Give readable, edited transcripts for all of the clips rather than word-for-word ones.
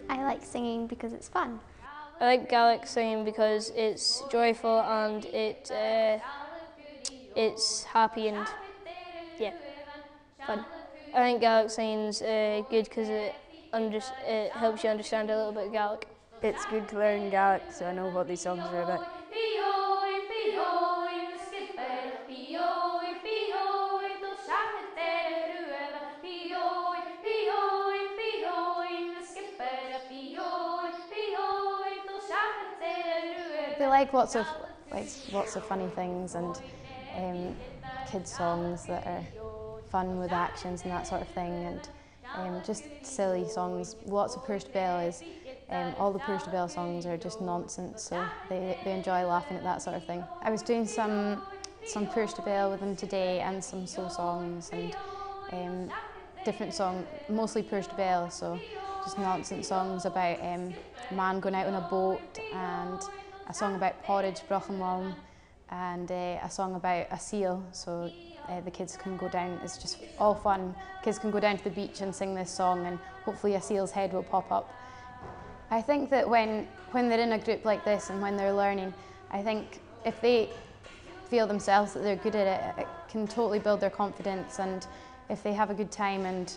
I like singing because it's fun. I like Gaelic singing because it's joyful and it's happy and yeah, fun. I think Gaelic singing's good because it helps you understand a little bit of Gaelic. It's good to learn Gaelic so I know what these songs are about. They like lots of funny things and kids songs that are fun with actions and that sort of thing, and just silly songs. Lots of Push to Bell is all the Push to Bell songs are just nonsense, so they enjoy laughing at that sort of thing. I was doing some Push to Bell with them today and some slow songs and different songs, mostly Push to Bell, so just nonsense songs about a man going out on a boat, and a song about porridge, brochenwalm, and a song about a seal, so the kids can go down. It's just all fun. Kids can go down to the beach and sing this song, and hopefully a seal's head will pop up. I think that when they're in a group like this and when they're learning, I think if they feel themselves that they're good at it, it can totally build their confidence, and if they have a good time and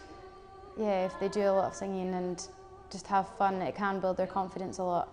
yeah, if they do a lot of singing and just have fun, it can build their confidence a lot.